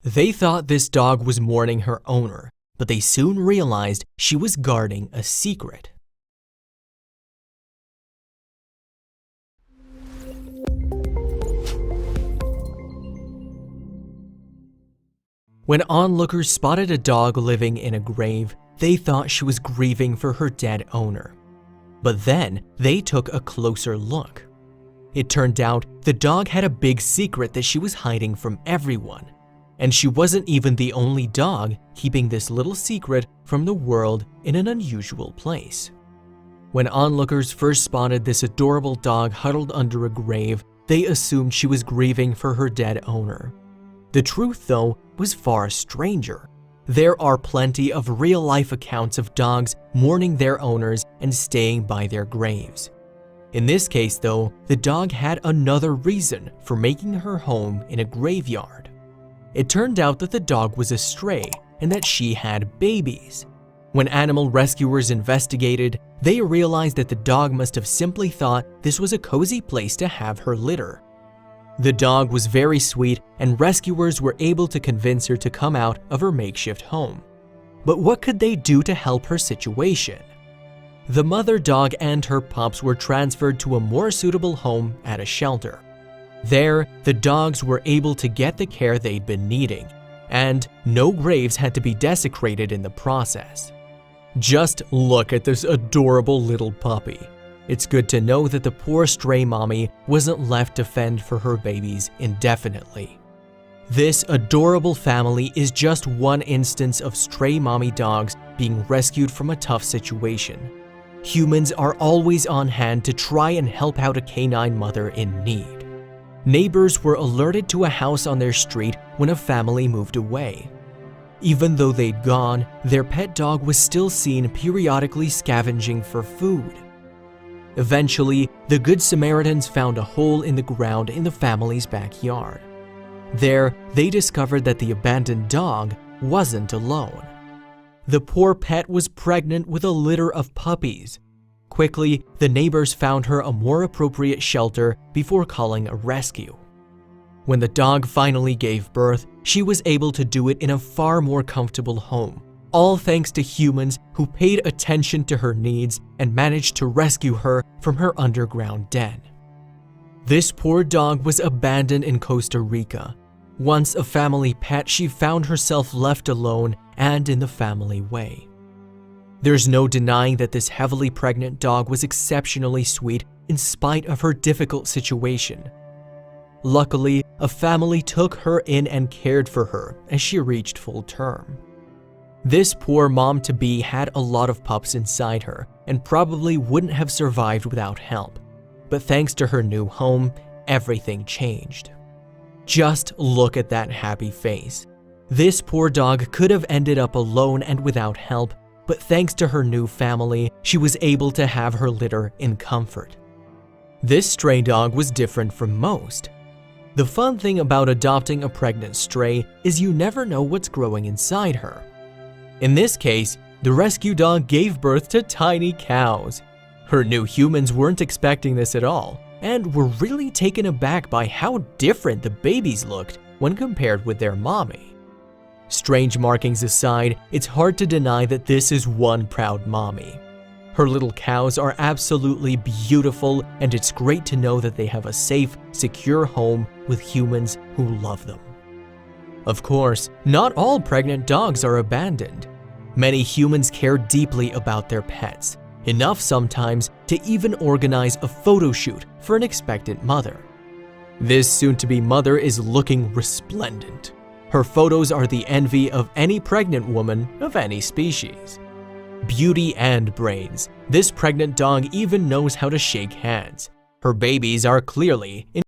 They thought this dog was mourning her owner, but they soon realized she was guarding a secret. When onlookers spotted a dog living in a grave, they thought she was grieving for her dead owner. But then they took a closer look. It turned out the dog had a big secret that she was hiding from everyone, and she wasn't even the only dog keeping this little secret from the world in an unusual place. When onlookers first spotted this adorable dog huddled under a grave, they assumed she was grieving for her dead owner. The truth, though, was far stranger. There are plenty of real-life accounts of dogs mourning their owners and staying by their graves. In this case, though, the dog had another reason for making her home in a graveyard. It turned out that the dog was a stray and that she had babies. When animal rescuers investigated, they realized that the dog must have simply thought this was a cozy place to have her litter. The dog was very sweet, and rescuers were able to convince her to come out of her makeshift home. But what could they do to help her situation? The mother dog and her pups were transferred to a more suitable home at a shelter. There, the dogs were able to get the care they'd been needing, and no graves had to be desecrated in the process. Just look at this adorable little puppy. It's good to know that the poor stray mommy wasn't left to fend for her babies indefinitely. This adorable family is just one instance of stray mommy dogs being rescued from a tough situation. Humans are always on hand to try and help out a canine mother in need. Neighbors were alerted to a house on their street when a family moved away. Even though they'd gone, their pet dog was still seen periodically scavenging for food. Eventually, the Good Samaritans found a hole in the ground in the family's backyard. There, they discovered that the abandoned dog wasn't alone. The poor pet was pregnant with a litter of puppies. Quickly, the neighbors found her a more appropriate shelter before calling a rescue. When the dog finally gave birth, she was able to do it in a far more comfortable home, all thanks to humans who paid attention to her needs and managed to rescue her from her underground den. This poor dog was abandoned in Costa Rica. Once a family pet, she found herself left alone and in the family way. There's no denying that this heavily pregnant dog was exceptionally sweet in spite of her difficult situation. Luckily, a family took her in and cared for her as she reached full term. This poor mom-to-be had a lot of pups inside her and probably wouldn't have survived without help. But thanks to her new home, everything changed. Just look at that happy face. This poor dog could have ended up alone and without help, but thanks to her new family, she was able to have her litter in comfort. This stray dog was different from most. The fun thing about adopting a pregnant stray is you never know what's growing inside her. In this case, the rescue dog gave birth to tiny cows. Her new humans weren't expecting this at all, and were really taken aback by how different the babies looked when compared with their mommy. Strange markings aside, it's hard to deny that this is one proud mommy. Her little cows are absolutely beautiful, and it's great to know that they have a safe, secure home with humans who love them. Of course, not all pregnant dogs are abandoned. Many humans care deeply about their pets, enough sometimes to even organize a photo shoot for an expectant mother. This soon-to-be mother is looking resplendent. Her photos are the envy of any pregnant woman of any species. Beauty and brains, this pregnant dog even knows how to shake hands. Her babies are clearly in